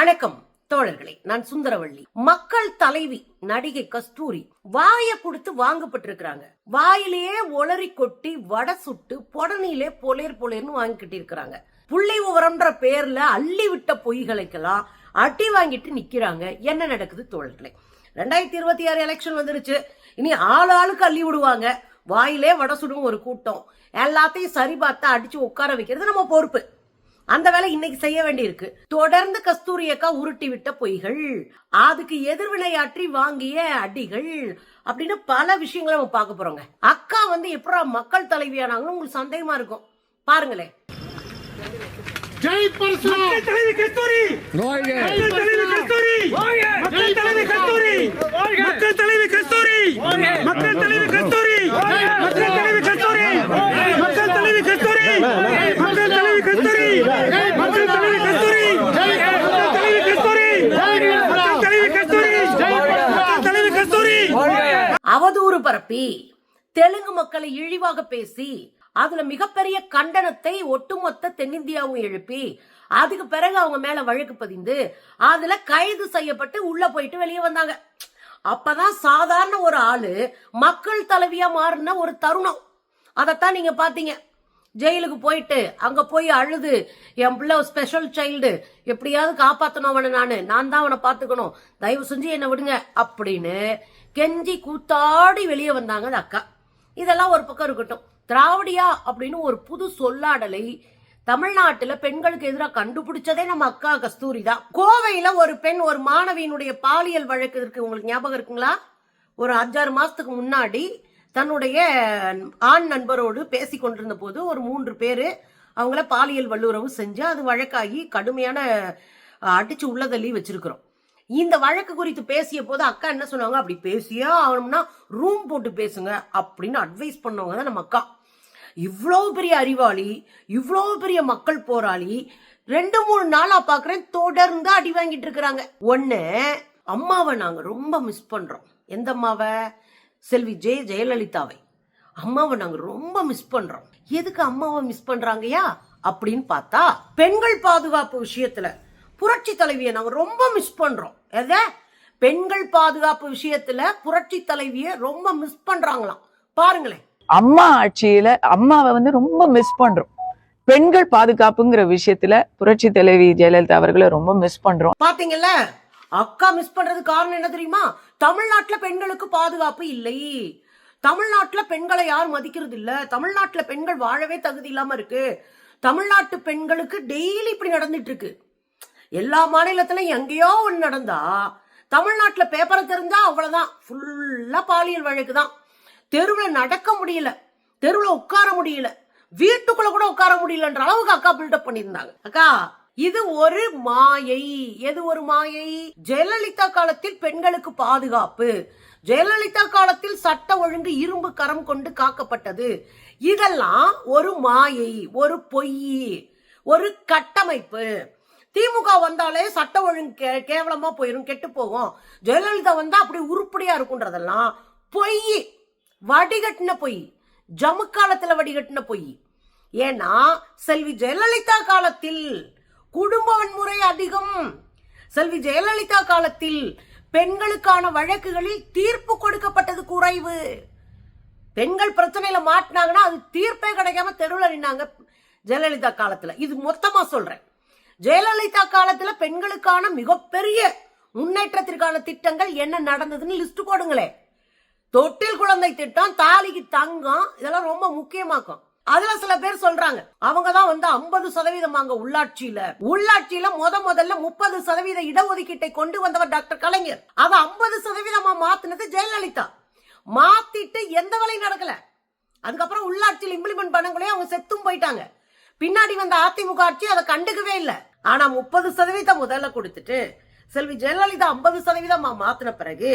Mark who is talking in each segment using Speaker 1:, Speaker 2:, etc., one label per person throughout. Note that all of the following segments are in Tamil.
Speaker 1: வணக்கம் தோழர்களே, நான் சுந்தரவள்ளி. மக்கள் தலைவி நடிகை கஸ்தூரி வாய கொடுத்து வாங்கப்பட்டிருக்கிறாங்க. வாயிலேயே ஒளரி கொட்டி வடை சுட்டு பொடனிலே பொலேர்னு வாங்கிக்கிட்டு இருக்கிறாங்க. புள்ளி விவரம்ன்ற பேர்ல அள்ளி விட்ட பொய்களுக்கெல்லாம் அடி வாங்கிட்டு நிக்கிறாங்க. என்ன நடக்குது தோழர்களே? 2026 எலெக்ஷன் வந்துருச்சு. இனி ஆளுக்கு அள்ளி விடுவாங்க. வாயிலே வடை சுடும் ஒரு கூட்டம். எல்லாத்தையும் சரி பார்த்தா அடிச்சு உட்கார வைக்கிறது நம்ம பொறுப்பு. அந்த வேலை இன்னைக்கு செய்ய வேண்டியிருக்கு. தொடர்ந்து கஸ்தூரி அக்கா உருட்டி விட்ட பொய்கள், அதுக்கு எதிர்வினையாற்றி வாங்கிய அடிகள் அப்படின்னு பல விஷயங்களை நம்ம பார்க்க போறோங்க. அக்கா எப்படா மக்கள் தலைவியானாங்கன்னு உங்களுக்கு சந்தேகமா இருக்கும். பாருங்களேன்.
Speaker 2: ஜெய் பரசுராம். மக்கள் தலைவி கஸ்தூரி வாழ்க. மக்கள் தலைவி கஸ்தூரி வாழ்க. மக்கள் தலைவி கஸ்தூரி வாழ்க. மக்கள் தலைவி கஸ்தூரி வாழ்க. மக்கள் தலைவி கஸ்தூரி வாழ்க. மக்கள் தலைவி கஸ்தூரி வாழ்க. மக்கள் தலைவி கஸ்தூரி வாழ்க. மக்கள் தலைவி கஸ்தூரி வாழ்க. மக்கள் தலைவி கஸ்தூரி வாழ்க. மக்கள் தலைவி கஸ்தூரி வாழ்க. மக்கள் தலைவி கஸ்தூரி வாழ்க. மக்கள் தலைவி கஸ்தூரி வாழ்க.
Speaker 1: அவதூறு பரப்பி தெலுங்கு மக்களை இழிவாக பேசி அதுல மிகப்பெரிய கண்டனத்தை ஒட்டுமொத்த தென்னிந்தியாவும் எழுப்பி அதுக்கு பிறகு அவங்க மேல வழக்கு பதிந்து அதுல கைது செய்யப்பட்டு உள்ள போயிட்டு வெளியே வந்தாங்க. அப்பதான் சாதாரண ஒரு ஆளு மக்கள் தலைவியா மாறின ஒரு தருணம். அதத்தான் நீங்க பாத்தீங்க. ஜெயிலுக்கு போயிட்டு அங்க போய் அழுது, என் பிள்ளை ஸ்பெஷல் சைல்டு, எப்படியாவது காப்பாத்தணும் அவனை, நான் தான் அவனை பாத்துக்கணும், தயவு செஞ்சு என்ன விடுங்க அப்படின்னு கெஞ்சி கூத்தாடி வெளியே வந்தாங்க அந்த அக்கா. இதெல்லாம் ஒரு பக்கம் இருக்கட்டும். திராவிடியா அப்படின்னு ஒரு புது சொல்லாடலை தமிழ்நாட்டுல பெண்களுக்கு எதிராக கண்டுபிடிச்சதே நம்ம அக்கா கஸ்தூரி தான். கோவையில ஒரு பெண் ஒரு மாணவியினுடைய பாலியல் வழக்கு இருக்கு, உங்களுக்கு ஞாபகம் இருக்குங்களா? ஒரு 5-6 மாசத்துக்கு முன்னாடி தன்னுடைய ஆண் நண்பரோடு பேசி கொண்டிருந்த போது ஒரு 3 பேரு அவங்கள பாலியல் வல்லுறவு செஞ்சு அது வழக்காகி கடுமையான அடிச்சு உள்ளதள்ளி வச்சிருக்கிறோம். இந்த வழக்கு குறித்து பேசிய போது அக்கா என்ன சொன்னாங்க, அப்படி பேசியா ஆகணும்னா ரூம் போட்டு பேசுங்க அப்படின்னு அட்வைஸ் பண்ணவங்க தான் நம்ம அக்கா. இவ்வளவு பெரிய அறிவாளி, இவ்வளவு பெரிய மக்கள் போராளி 2-3 நாளா பாக்குறேன் தொடர்ந்து அடி வாங்கிட்டு இருக்கிறாங்க. ஒண்ணு, அம்மாவை நாங்க ரொம்ப மிஸ் பண்றோம். எந்த அம்மாவை? செல்வி ஜெயலலிதாவை. அம்மாவை நாங்க ரொம்ப மிஸ் பண்றோம். எதுக்கு அம்மாவை மிஸ் பண்றாங்கயா அப்படின்னு பார்த்தா, பெண்கள் பாதுகாப்பு விஷயத்துல புரட்சி தலைவியை நாங்க ரொம்ப மிஸ் பண்றோம். எத? பெண்கள் பாதுகாப்பு விஷயத்துல புரட்சி தலைவியை ரொம்ப மிஸ் பண்றாங்களாம். பாருங்களேன்.
Speaker 3: அம்மா ஆட்சியில அம்மாவை ரொம்ப மிஸ் பண்றோம். பெண்கள் பாதுகாப்புங்கிற விஷயத்துல புரட்சி தலைவி ஜெயலலிதா அவர்களை ரொம்ப மிஸ் பண்றோம்.
Speaker 1: பாத்தீங்கல்ல, அக்கா மிஸ் பண்றது காரணம் என்ன தெரியுமா? தமிழ்நாட்டுல பெண்களுக்கு பாதுகாப்பு இல்லை. தமிழ்நாட்டுல பெண்களை யாரும் மதிக்கிறது இல்ல. தமிழ்நாட்டுல பெண்கள் வாழவே தகுதி இல்லாம இருக்கு. தமிழ்நாட்டு பெண்களுக்கு டெய்லி இப்படி நடந்துட்டு இருக்கு. எல்லா மாநிலத்திலும் எங்கேயோ ஒண்ணு நடந்தா தமிழ்நாட்டுல பேப்பரை தெரிஞ்சா அவ்வளவுதான், ஃபுல்லா பாலியல் வழக்கு தான். தெருவில் நடக்க முடியல, தெருவில் உட்கார முடியல, வீட்டுக்குள்ள கூட உட்கார முடியலன்ற அளவுக்கு அக்கா பில்டப் பண்ணியிருந்தாங்க. அக்கா, இது ஒரு மாயை. எது ஒரு மாயை? ஜெயலலிதா காலத்தில் பெண்களுக்கு பாதுகாப்பு, ஜெயலலிதா காலத்தில் சட்ட ஒழுங்கு இரும்பு கரம் கொண்டு காக்கப்பட்டது. இதெல்லாம் ஒரு மாயை, ஒரு பொய், ஒரு கட்டமைப்பு. திமுக வந்தாலே சட்ட ஒழுங்கு கேவலமா போயிரும், கெட்டு போகும். ஜெயலலிதா வந்தா அப்படி உருப்படியா இருக்குன்றதெல்லாம் பொய், வடிகட்டின பொய், ஜம்மு காலத்துல வடிகட்டின பொய். ஏன்னா செல்வி ஜெயலலிதா காலத்தில் குடும்ப வன்முறை அதிகம். செல்வி ஜெயலலிதா காலத்தில் பெண்களுக்கான வழக்குகளில் தீர்ப்பு கொடுக்கப்பட்டது குறைவு. பெண்கள் பிரச்சனையில மாட்டினாங்கன்னா அது தீர்ப்பே கிடைக்காம தெருவில் நின்னாங்க ஜெயலலிதா காலத்துல. இது மொத்தமா சொல்றேன். ஜெயலலிதா காலத்துல பெண்களுக்கான மிகப்பெரிய முன்னேற்றத்திற்கான திட்டங்கள் என்ன நடந்ததுன்னு லிஸ்ட் போடுங்களே. தொட்டில் குழந்தை திட்டம், தாலிக்கு தங்கம், இதெல்லாம் ரொம்ப முக்கியமாக்கும். அதுல சில பேர் சொல்றாங்க அவங்கதான் 50% உள்ளாட்சியில முதல்ல 30% இடஒதுக்கீட்டை கொண்டு வந்தவர் டாக்டர் கலைஞர். அதை 50% மாத்தினது ஜெயலலிதா. மாத்திட்டு எந்த வேலையும் நடக்கல. அதுக்கப்புறம் உள்ளாட்சியில் இம்ப்ளிமெண்ட் பண்ணங்களே அவங்க செத்தும் போயிட்டாங்க. பின்னாடி வந்த அதிமுக ஆட்சி அதை கண்டுக்கவே இல்லை. ஆனா 30% முதல்ல கொடுத்துட்டு செல்வி ஜெயலலிதா 50% மாத்தின பிறகு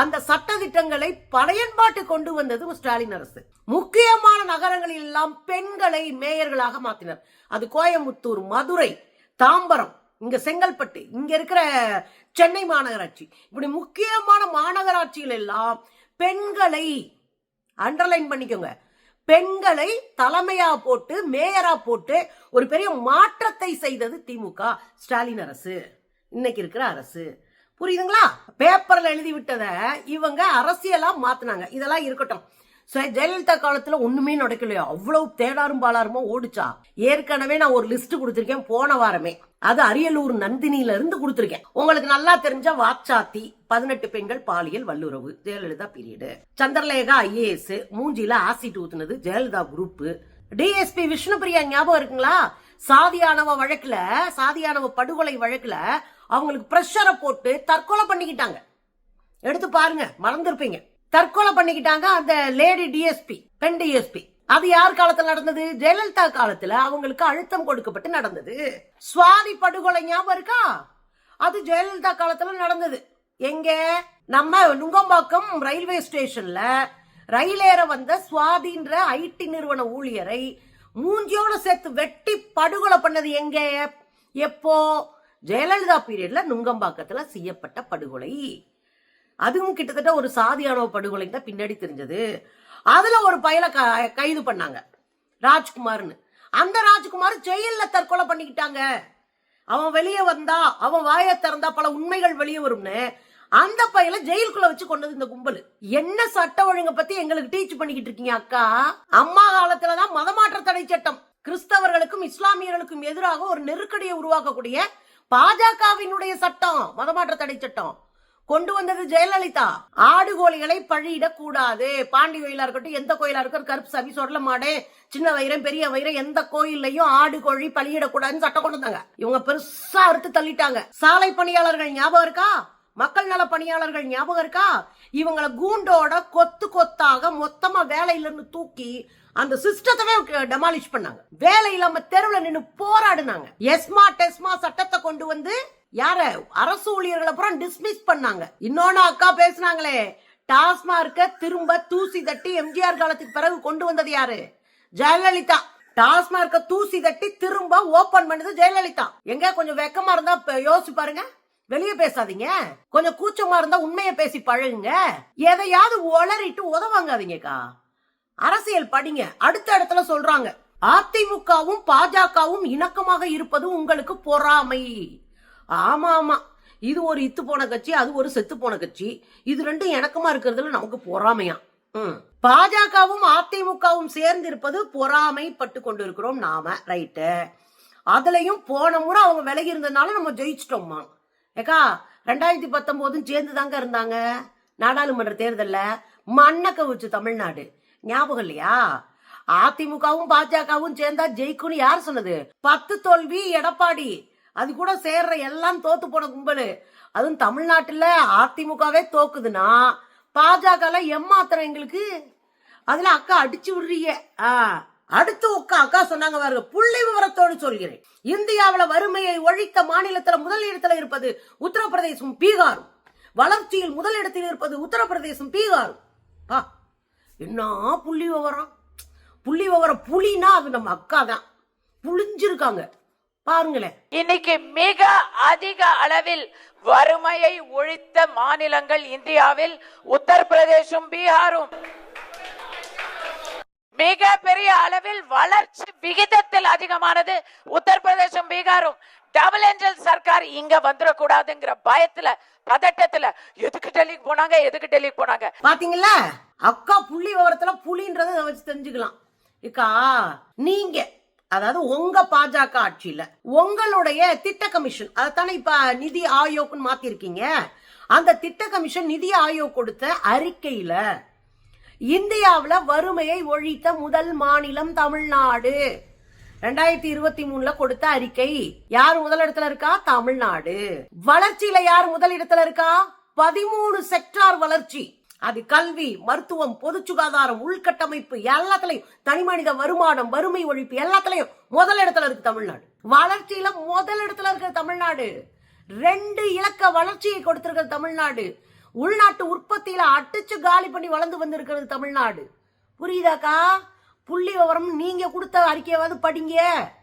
Speaker 1: அந்த சட்ட திட்டங்களை பயன்பாட்டு கொண்டு வந்தது ஸ்டாலின் அரசு. முக்கியமான நகரங்களில் எல்லாம் பெண்களை மேயர்களாக மாத்தினர். அது கோயம்புத்தூர், மதுரை, தாம்பரம், இங்க செங்கல்பட்டு, இங்க இருக்கிற சென்னை மாநகராட்சி, இப்படி முக்கியமான மாநகராட்சிகள் எல்லாம் பெண்களை அண்டர்லைன் பண்ணிக்கோங்க, பெண்களை தலைமையா போட்டு மேயரா போட்டு ஒரு பெரிய மாற்றத்தை செய்தது திமுக ஸ்டாலின் அரசு. இன்னைக்கு இருக்கிற அரசு. புரியுதுங்களா? பேப்பர்ல எழுதி விட்டத இவங்க அரசியலா மாத்தினாங்க. இதெல்லாம் இருக்கட்டும். ஜெயலலிதா காலத்துல ஒண்ணுமே நடக்கலையா? அவ்வளவு தேடாரும் பாலாருமா ஓடிச்சா? ஏற்கனவே நான் ஒரு லிஸ்ட் கொடுத்திருக்கேன் போன வாரமே. அது அரியலூர் நந்தினியில இருந்து கொடுத்திருக்கேன். உங்களுக்கு நல்லா தெரிஞ்ச வாச்சாத்தி 18 பெண்கள் பாலியல் வல்லுறவு ஜெயலலிதா பீரியடு. சந்திரலேகா IAS மூஞ்சில ஆசிட் ஊத்துனது ஜெயலலிதா குரூப். டிஎஸ்பி விஷ்ணுபிரியா ஞாபகம் இருக்குங்களா? சாதியானவ படுகொலை வழக்குல அவங்களுக்கு பிரஷரை போட்டு தற்கொலை பண்ணிக்கிட்டாங்க. எடுத்து பாருங்க, மறந்துருப்பீங்க. தற்கொலை பண்ணிக்கிட்டாங்க அந்த லேடி டிஎஸ்பி, பெண் டிஎஸ்பி. அது யார் காலத்துல நடந்தது? ஜெயலலிதா காலத்துல அவங்களுக்கு அழுத்தம் கொடுக்கப்பட்டு நடந்தது. சுவாதி படுகொலை ஞாபகம் இருக்கா? அது ஜெயலலிதா காலத்துல நடந்தது. எங்க? நம்ம நுங்கம்பாக்கம் ரயில்வே ஸ்டேஷன்ல ரயில் ஏற வந்த சுவாதின்ற IT நிறுவன ஊழியரை மூஞ்சியோட சேர்த்து வெட்டி படுகொலை பண்ணது எங்க? எப்போ? ஜெயலலிதா பீரியட்ல நுங்கம்பாக்கத்துல செய்யப்பட்ட படுகொலை. அதுவும் கிட்டத்தட்ட ஒரு சாதியானவ படுகொலை தான் பின்னாடி தெரிஞ்சது. அதுல ஒரு பயல கைது பண்ணாங்க, ராஜ்குமார்னு. அந்த ராஜ்குமார் ஜெயில தற்கொலை பண்ணிக்கிட்டாங்க. அவன் வெளியே வந்தா, அவன் வாயை திறந்தா பல உண்மைகள் வெளியே வரும்னு அந்த பையல ஜெயிலுக்குள்ள வச்சு கொண்டது இந்த கும்பல். என்ன சட்ட ஒழுங்க பத்தி எங்களுக்கு டீச் பண்ணிக்கிட்டு இருக்கீங்க அக்கா? அம்மா காலத்துலதான் மதமாற்ற தடை சட்டம் கிறிஸ்தவர்களுக்கும் இஸ்லாமியர்களுக்கும் எதிராக ஒரு நெருக்கடியை உருவாக்கக்கூடிய பாஜகவினுடைய சட்டம், மதமாற்ற தடை சட்டம் கொண்டு வந்தது ஜெயலலிதா. ஆடு கோழிகளை பழியிடக்கூடாது. பாண்டி கோயிலா இருக்கட்டும், எந்த கோயிலா இருக்கட்டும், கருப்பு சாமி, சொர்ல மாடு, சின்ன வைரம், பெரிய வைரம், எந்த கோயிலையும் ஆடு கோழி பழியிடக்கூடாதுன்னு சட்டம் கொண்டு வந்தாங்க. இவங்க பெருசா அறுத்து தள்ளிட்டாங்க. சாலை பணியாளர்கள் ஞாபகம் இருக்கா? மக்கள் நல பணியாளர்கள் ஞாபகம் இருக்கா? இவங்களை கூண்டோட கொத்து கொத்தாக மொத்தமா வேலையில இருந்து தூக்கி அந்த சிஸ்டத்தவே டெமாலிஷ் பண்ணாங்க. வேலை இல்லாம தெருவில் நின்று போராடினாங்க. டெஸ்மா சட்டத்தை கொண்டு வந்து யார அரசு ஊழியர்களை அப்புறம் டிஸ்மிஸ் பண்ணாங்க. இன்னொன்னு அக்கா பேசினாங்களே, டாஸ்மார்க்க திரும்ப தூசி தட்டி எம்ஜிஆர் காலத்துக்கு பிறகு கொண்டு வந்தது யாரு? ஜெயலலிதா. டாஸ்மார்க்க தூசி தட்டி திரும்ப ஓபன் பண்ணது ஜெயலலிதா. எங்க கொஞ்சம் வெக்கமா இருந்தா யோசிச்சு பாருங்க. வெளியே பேசாதீங்க. கொஞ்சம் கூச்சமா இருந்தா உண்மையை பேசி பழகுங்க. எதையாவது ஒளறிட்டு உதவாங்காதீங்கக்கா. அரசியல் படிங்க. அடுத்த இடத்துல சொல்றாங்க, அதிமுகவும் பாஜகவும் இணக்கமாக இருப்பது உங்களுக்கு பொறாமை. ஆமா ஆமா, இது ஒரு இத்து போன கட்சி, அது ஒரு செத்து போன கட்சி. இது ரெண்டும் இணக்கமா இருக்கிறதுல நமக்கு பொறாமையா. பாஜகவும் அதிமுகவும் சேர்ந்து இருப்பது பொறாமை பட்டு கொண்டு இருக்கிறோம் நாம. ரைட்டு. அதுலயும் போன முறை அவங்க விலகி இருந்ததுனால நம்ம ஜெயிச்சிட்டோம்மா. ஏக்கா 2019 சேர்ந்து தாங்க இருந்தாங்க நாடாளுமன்ற தேர்தல்ல. மண்ணக்க வச்சு தமிழ்நாடு ஞாபகம் இல்லையா? அதிமுகவும் பாஜகவும் சேர்ந்தா ஜெயிக்கும்னு யார் சொன்னது? 10 தோல்வி எடப்பாடி. அது கூட சேர்ற எல்லாம் தோத்து போன கும்பலு. அதுவும் தமிழ்நாட்டுல அதிமுகவே தோக்குதுன்னா பாஜக எம்மாத்திரம் எங்களுக்கு. அதுல அக்கா அடிச்சு விடுறீங்க. அடுத்து அக்கா சொன்னாங்க பாருங்க, புள்ளி விவரத்தோடு சொல்கிறேன். இந்தியாவில வறுமையை ஒழித்த மாநிலத்துல முதலிடத்துல இருப்பது உத்தரப்பிரதேசம் பீகாரும். வளர்ச்சியில் முதலிடத்தில் இருப்பது உத்தரப்பிரதேசம் பீகாரும். என்ன புள்ளி விவரம்? புள்ளி விவரம் புலினா அது நம்ம அக்கா தான். புளிஞ்சிருக்காங்க பாருங்களேன்.
Speaker 3: இன்னைக்கு மிக அதிக அளவில் வறுமையை ஒழித்த மாநிலங்கள் இந்தியாவில் உத்தரப்பிரதேசம் பீகாரும். மிக பெரிய அளவில் வளர்ச்சி விகிதத்தில் அதிகமானது உத்தரப்பிரதேசம் பீகாரும். டபுள் என்ஜின் சர்க்கார் இங்க வந்துடக்கூடாதுங்கிற பயத்துல பதட்டத்துல எதுக்கு டெல்லிக்கு போனாங்க
Speaker 1: பாத்தீங்களா? அக்கா புள்ளி விவரத்துல புலின்றத வச்சு தெரிஞ்சுக்கலாம். இக்கா நீங்க அதாவது உங்க பாஜக ஆட்சியில உங்களுடைய திட்ட கமிஷன், அதைத்தானே இப்ப நிதி ஆயோக்னு மாத்திருக்கீங்க. அந்த திட்ட கமிஷன் நிதி ஆயோக் கொடுத்த அறிக்கையில இந்தியாவுல வறுமையை ஒழித்த முதல் மாநிலம் தமிழ்நாடு 2023 கொடுத்த அறிக்கை. யார் முதலிடத்துல இருக்கா? தமிழ்நாடு. வளர்ச்சியில யார் முதலிடத்துல இருக்கா? 13 செக்டார் வளர்ச்சி. அது கல்வி, மருத்துவம், பொது சுகாதாரம், உள்கட்டமைப்பு எல்லாத்துலயும், தனிமனித வருமானம், வறுமை ஒழிப்பு எல்லாத்துலயும் முதலிடத்துல இருக்கு தமிழ்நாடு. வளர்ச்சியில முதலிடத்துல இருக்கிற தமிழ்நாடு. 2 இலக்க வளர்ச்சியை கொடுத்திருக்கிற தமிழ்நாடு. உள்நாட்டு உற்பத்தியில அடிச்சு காலி பண்ணி வளர்ந்து வந்திருக்கிறது தமிழ்நாடு. புரியுதாக்கா? புள்ளி விவரம் நீங்க கொடுத்த அறிக்கையாவது படிங்க.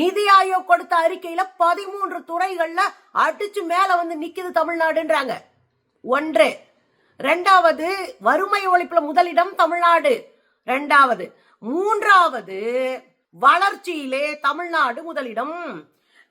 Speaker 1: நிதி ஆயோக் கொடுத்த அறிக்கையில 13 துறைகள்ல அடிச்சு மேல வந்து நிக்குது தமிழ்நாடுன்றாங்க. 1. 2வது வறுமை ஒழிப்புல முதலிடம் தமிழ்நாடு 2வது. 3வது வளர்ச்சியிலே தமிழ்நாடு முதலிடம்.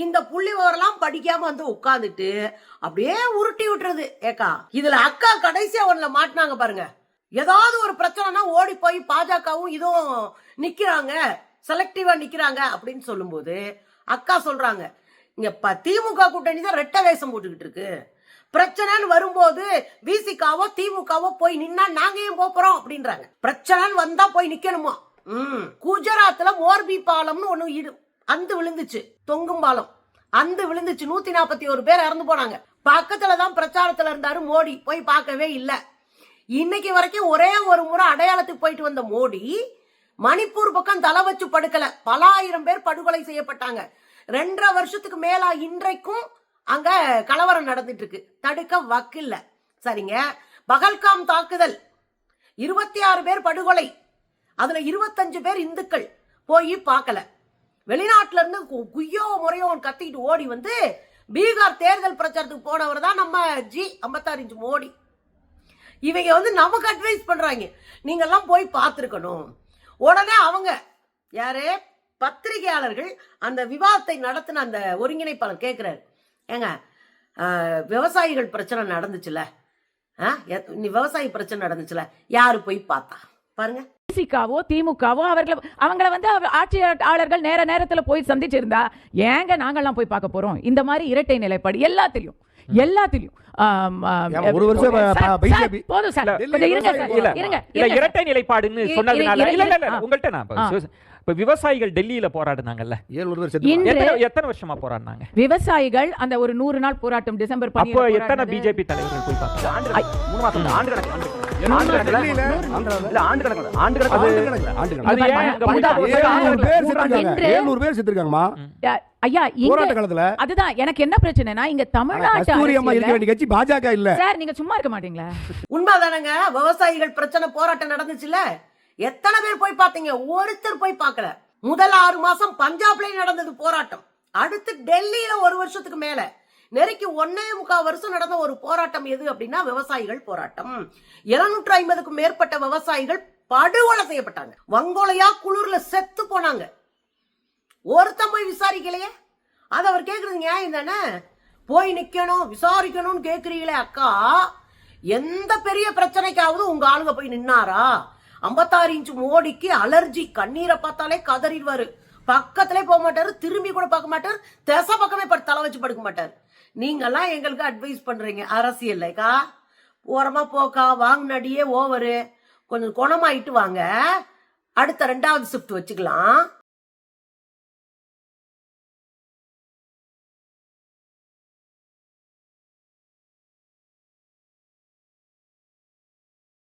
Speaker 1: இந்த புள்ளி விவரம்லாம் படிக்காம வந்து உட்கார்ந்துட்டு அப்படியே உருட்டி விட்டுறது. ஏக்கா இதுல அக்கா கடைசியா ஒண்ணுல மாட்டினாங்க பாருங்க. ஏதாவது ஒரு பிரச்சனைனா ஓடி போய் பாஜகவும் இதுவும் நிக்கிறாங்க, செலக்டிவா நிக்கிறாங்க அப்படின்னு சொல்லும்போது அக்கா சொல்றாங்க, இங்க திமுக கூட்டணி தான் ரெட்டை வேஷம் போட்டுக்கிட்டு இருக்கு. பிரச்சனைன்னு வரும்போது விசிகாவோ திமுகவோ போய் நின்னா நாங்க ஏன் போறோம் அப்படின்றாங்க. பிரச்சனைன்னு வந்தா போய் நிக்கணுமா? குஜராத்ல மோர்பி பாலம்னு ஒண்ணு அந்த விழுந்துச்சு, தொங்கும் பாலம் அந்த விழுந்துச்சு. 141 பேர் இறந்து போனாங்க. பக்கத்துலதான் பிரச்சாரத்துல இருந்தாரு மோடி, போய் பார்க்கவே இல்ல. இன்னைக்கு வரைக்கும் ஒரே ஒரு முறை அடையாளத்துக்கு போயிட்டு வந்த மோடி மணிப்பூர் பக்கம் தலை வச்சு படுக்கல. பல ஆயிரம் பேர் படுகொலை செய்யப்பட்டாங்க. 2.5 வருஷத்துக்கு மேலா இன்றைக்கும் அங்க கலவரம் நடந்துட்டு இருக்கு. தடுக்க வக்கில்ல. சரிங்க, பகல்காம் தாக்குதல் 26 பேர் படுகொலை, அதுல 25 பேர் இந்துக்கள். போய் பார்க்கல. வெளிநாட்டுல இருந்து குய்யோ முறையோ கத்திட்டு ஓடி வந்து பீகார் தேர்தல் பிரச்சாரத்துக்கு போனவர் தான் நம்ம 56 இன்ச் மோடி. இவங்க வந்து நமக்கு அட்வைஸ் பண்றாங்க, நீங்க எல்லாம் போய் பார்த்திருக்கணும். உடனே அவங்க யாரு பத்திரிகையாளர்கள் அந்த விவாதத்தை நடத்தின அந்த ஒருங்கிணைப்பாளர் கேட்கிறாரு, ஏங்க விவசாயிகள் பிரச்சனை நடந்துச்சுல, விவசாயி பிரச்சனை நடந்துச்சுல, யாரு போய் பார்த்தா பாருங்க.
Speaker 3: விசிகாவோ திமுகவோ அவங்கள வந்து ஆட்சியாளர்கள் நேரத்துல போய் சந்திச்சிருந்தா ஏங்க நாங்கெல்லாம் போய் பார்க்க போறோம்? இந்த மாதிரி இரட்டை நிலைப்பாடு எல்லாத்திலையும்
Speaker 4: ஒரு வருஷம்
Speaker 3: போதும் சார்,
Speaker 5: இரட்டை நிலைப்பாடுன்னு சொன்னதுனால உங்கள்கிட்ட நான் இப்ப விவசாயிகள் டெல்லியில போராடுனாங்கல்ல, 700 பேர் எத்தனை வருஷமா போராடினாங்க விவசாயிகள்? அந்த ஒரு 100 நாள் போராட்டம் டிசம்பர் 10. அப்போ எத்தனை பிஜேபி தலைவர்கள் போய் பார்த்தாங்க?
Speaker 3: அதுதான் எனக்கு என்ன பிரச்சனைனா, இங்க தமிழ்நாட்டு
Speaker 4: பாஜக இல்ல
Speaker 3: சார், நீங்க சும்மா இருக்க மாட்டீங்களா?
Speaker 1: உண்மைதானங்க, விவசாயிகள் பிரச்சனை போராட்டம் நடந்துச்சுல, எத்தனை பேர் போய் பாத்தீங்க? ஒருத்தர் போய் பார்க்கல. முதல் 6 மாசம் பஞ்சாப்ல நடந்தது போராட்டம். அடுத்து டெல்லியில 1 வருஷத்துக்கு மேல நெருக்கி 1.25 வருஷம் நடந்த ஒரு போராட்டம் எது அப்படின்னா விவசாயிகள் போராட்டம். 750க்கும் மேற்பட்ட விவசாயிகள் படுகொலை செய்யப்பட்டாங்க. வங்கோலையா குளிர்ல செத்து போனாங்க. ஒருத்தன் போய் விசாரிக்கலையே. அது அவர் கேக்குறது நியாயம் தானே? போய் நிக்கணும் விசாரிக்கணும்னு கேக்குறீங்களே அக்கா, எந்த பெரிய பிரச்சனைக்காவது உங்க ஆளுங்க போய் நின்னாரா? 56 இன்ச் மோடிக்கு அலர்ஜி, கண்ணீரை பார்த்தாலே கதறிடுவாரு. பக்கத்திலே போக மாட்டாரு, திரும்பி கூட பார்க்க மாட்டாரு, திசை பக்கமே தலை வச்சு படுக்க மாட்டாரு. நீங்கெல்லாம் எங்களுக்கு அட்வைஸ் பண்றீங்க அரசியல்லைக்கா, ஓரமா போக்கா, வாங்கினடியே ஓவரு, கொஞ்சம் குணமாயிட்டு வாங்க, அடுத்த 2வது ஷிஃப்ட் வச்சுக்கலாம்.